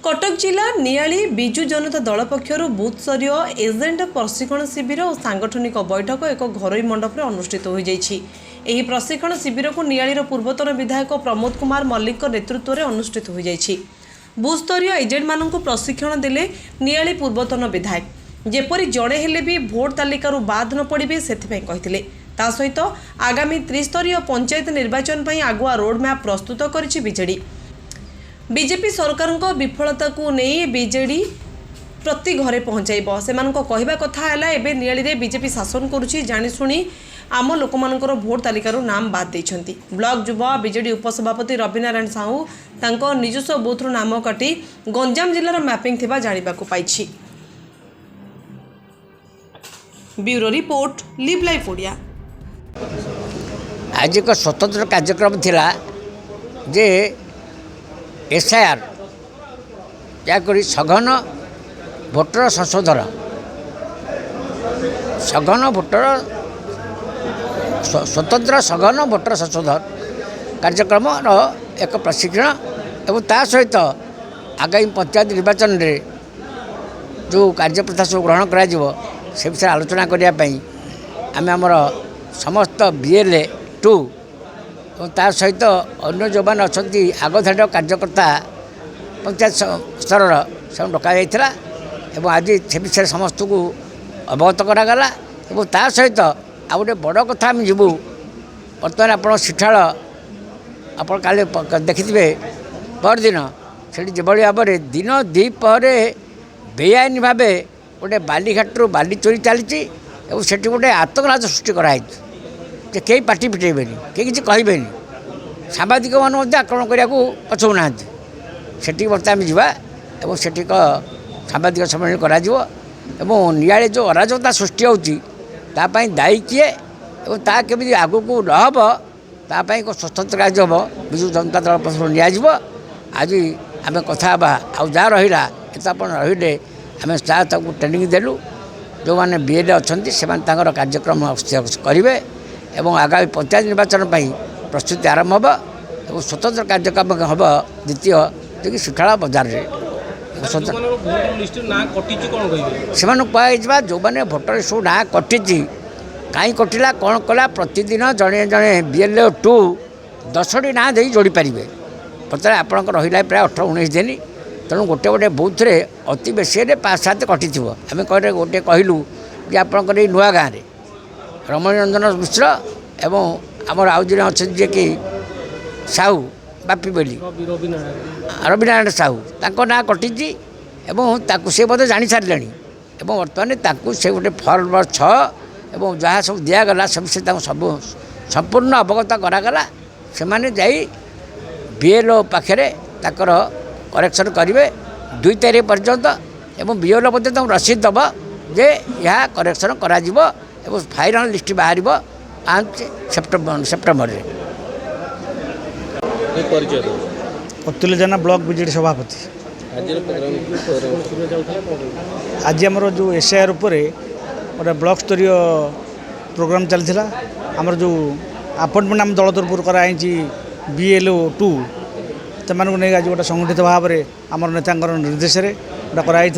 कटक जिला नियाली बिजु जनता दल पक्षर बूथ स्तरीय एजेंट प्रशिक्षण शिविर और सांगठनिक बैठक एक घरोई मंडप में अनुष्ठित हो जाएगी। प्रशिक्षण शिविर को नियालीर पूर्वतन विधायक प्रमोद कुमार मल्लिक नेतृत्व में अनुष्ठित हो जाएगी। बूथ स्तरीय एजेंट मानक प्रशिक्षण देले नियाली पूर्वतन विधायक जेपरी जड़े हेले भी भोट तालिकार बाद न पड़े से ता सहित आगामी त्रिस्तरीय पंचायत निर्वाचन पर आगुआ रोडमैप प्रस्तुत करिछि बीजेडी। बीजेपी सरकार विफलता को नहीं बीजेडी प्रति घरे पहुंचाइब से कहवा कथा है एवं नियाली रे बीजेपी शासन करुछि जानिशुणी आम लोक मानकर भोट तालिकार नाम बाद देइछंती। ब्लॉक युवा बीजेडी उपसभापति रविनारायण साहू तांको निजस्व बूथर नाम काटी गंजाम जिलार मैपिंग थिबा जानिबाकु पाइछि। Bureau report live life Odia. आज एक स्वतंत्र कार्यक्रम थिला जे एसआईआर याकरी सघन भोटर संशोधन स्वतंत्र सघन भोटर संशोधन कार्यक्रम एक प्रशिक्षण एवं ता सहित आगामी पंचायत निर्वाचन रे जो कार्यप्रथा सब ग्रहण करा जिवो से विषय आलोचना करने आम आमर समस्त बीएलए 2 और ता सहित अन्य जो मैंने अच्छा आगधाड़ी कार्यकर्ता पंचायत स्तर से डका जाता और आज से विषय समस्त को अवगत करागला और ता सहित आ गए बड़ कथा आम जीवु बर्तमान आप सिठाल आप काले देखिथे परदिन से जो भाव में दिन द्विपहरे बेआईन भाव गोटे बालीघाटू बाली चोरी चली से गोटे आतंकवाद सृष्टि कराई जे कई पार्टी फिटेबेनि कई किसी कहबेनि सांबादिक मान आक्रमण करने को पछौना से बर्तमान जावा और से सांबादिक सम्मेलन करा नियाले जो अराजकता सृष्टि होती दायी किए और ता केमी आगू को नहब ताप एक स्वतंत्र कार्य हम विजु जनता दल पक्ष निजी आज आम कथा जहाँ रहा आप रही आम ताकू ट्रेनिंग देलु जो मैंने बीएलए अच्छा से कार्यक्रम करेंगे और आगामी पंचायत निर्वाचन प्रस्तुति आरंभ होब और स्वतंत्र कार्यक्रम हम द्वितीय जो कि सुठाला बजार से कह जो मैंने भोटर सब ना कटि कहीं कटिला कौन कला प्रतिदिन जड़े जड़े बीएलए 2 10टी ना दे जोड़ी पारे बर्तमान आपंकर रहा प्राय 18-19 दिन तेणु गोटे गोटे बूथ रे अति बेसी 5-7 कटि आम कहे गोटे कहलु कि आपंकर नुआ गाँव में रमणी रंजन मिश्र एवं आमर आउ जन अच्छे कि साहू बापी बोली रविनारायण साहू तांको ना कटि से बोधे जानी सारे बर्तमान से गोटे फॉर्म 6 एवं जहाँ सब दिगला सब से सब संपूर्ण अवगत करागला से मैंने जाई बीएलओ पाखे ताकर करेक्शन करेंगे 2 तारीख पर्यंत एवं बीएलओ मध्य रसीद दब जे यह करेक्शन करा एवं फाइनाल लिस्ट बाहर 5 सेप्टेम्बर अतुल्य जेना ब्लॉक बीजेडी सभापति आज आमर जो एसआईआर गोटे ब्लॉक स्तरीय प्रोग्राम चलता आमर जो अपॉइंटमेंट आम दल तरफ कराई बीएलओ 2 से नहीं आज गोटे संगठित भाव में आमर नेता निर्देश गोटा कराई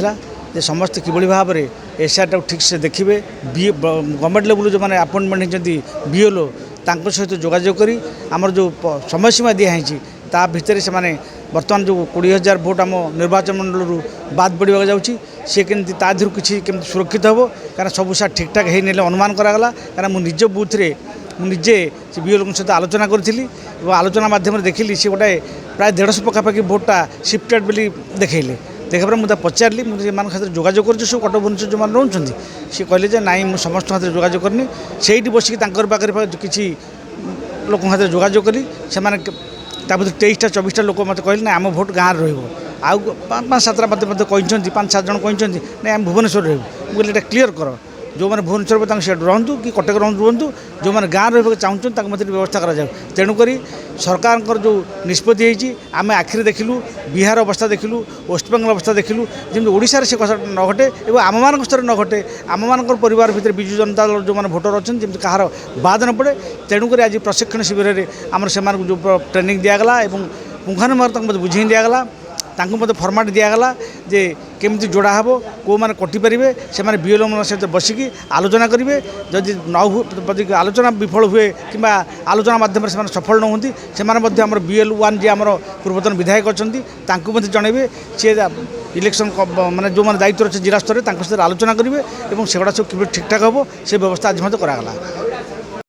जे समस्त किभली भाव में एसआईआर ठीक से देखिए गवर्नमेंट लेवल जो मैंने अपॉइंटमेंट होती बीएलओ सहित जोगाजोग करी आमर जो समय सीमा दिखाई ता भितर से माने बर्तमान जो 20,000 भोट आम निर्वाचन मंडल बाद बढ़ा जाऊँगी सी केमती ताधर किसी केमती सुरक्षित हे कारण सब सार ठीक ठाक है अनुमान करागला कारण मुझे निज बूथ रे मुझे से बीएलओ सहित आलोचना करी आलोचना मध्यम देखिली सी गोटे प्राय 150 पखापाखि भोटा शिफ्टेड बोली देखले देखा मुझे पचारि मुझे खातिर जोगाजोग कर कटक भुवनेश्वर जो मैंने रोचे सी कहले नाई मुझे समस्त खातिर जोगाजोग करनी से बसिक पाखे किसी लोक खातिर जोगाजोग करी से 23-24 लोक मत कहले ना आम भोट गाँव रहा 5-7 मत कहते 5-7 जन कहते ना आम भुवनेश्वर रही मुझे क्लीयर कर जो मैंने भुवनेश्वर से रुहतु कि कटक रुहतु जो मैंने गाँव रहा चाहूँ मत व्यवस्था कर तेणुक सरकार जो निष्पत्ति आम आखिरी देखिलु बिहार अवस्था देखिलु वेस्टबेंगल अवस्था देखिलु जमी ओडिशा से कथा न घटे और आम मान स्तर न घटे आम मान परिवार भितर विजु जनता दल जो मैंने भोटर अच्छा जमी कहार बाद न पड़े तेणुक आज प्रशिक्षण शिविर में आम से जो ट्रेनिंग दिगला और पुंखानुपुंख मत बुझे दिगला ତାଙ୍କୁ ମଧ୍ୟ ଫର୍ମାଟ୍ ଦିଆଗଲା ଯେ କେମିତି ଯୋଡ଼ା ହେବ କେଉଁମାନେ କଟିପାରିବେ ସେମାନେ ବିଏଲ୍ଓ ମାନଙ୍କ ସହିତ ବସିକି ଆଲୋଚନା କରିବେ ଯଦି ଯଦି ଆଲୋଚନା ବିଫଳ ହୁଏ କିମ୍ବା ଆଲୋଚନା ମାଧ୍ୟମରେ ସେମାନେ ସଫଳ ନ ହୁଅନ୍ତି ସେମାନେ ମଧ୍ୟ ଆମର BL1 ଯିଏ ଆମର ପୂର୍ବତନ ବିଧାୟକ ଅଛନ୍ତି ତାଙ୍କୁ ମଧ୍ୟ ଜଣାଇବେ ସିଏ ଇଲେକ୍ସନ୍ ମାନେ ଯେଉଁମାନେ ଦାୟିତ୍ୱ ଅଛି ଜିଲ୍ଲା ସ୍ତରରେ ତାଙ୍କ ସହିତ ଆଲୋଚନା କରିବେ ଏବଂ ସେଗୁଡ଼ା ସବୁ କିଭଳି ଠିକ୍ଠାକ୍ ହେବ ସେ ବ୍ୟବସ୍ଥା ଆଜି ମଧ୍ୟ କରାଗଲା।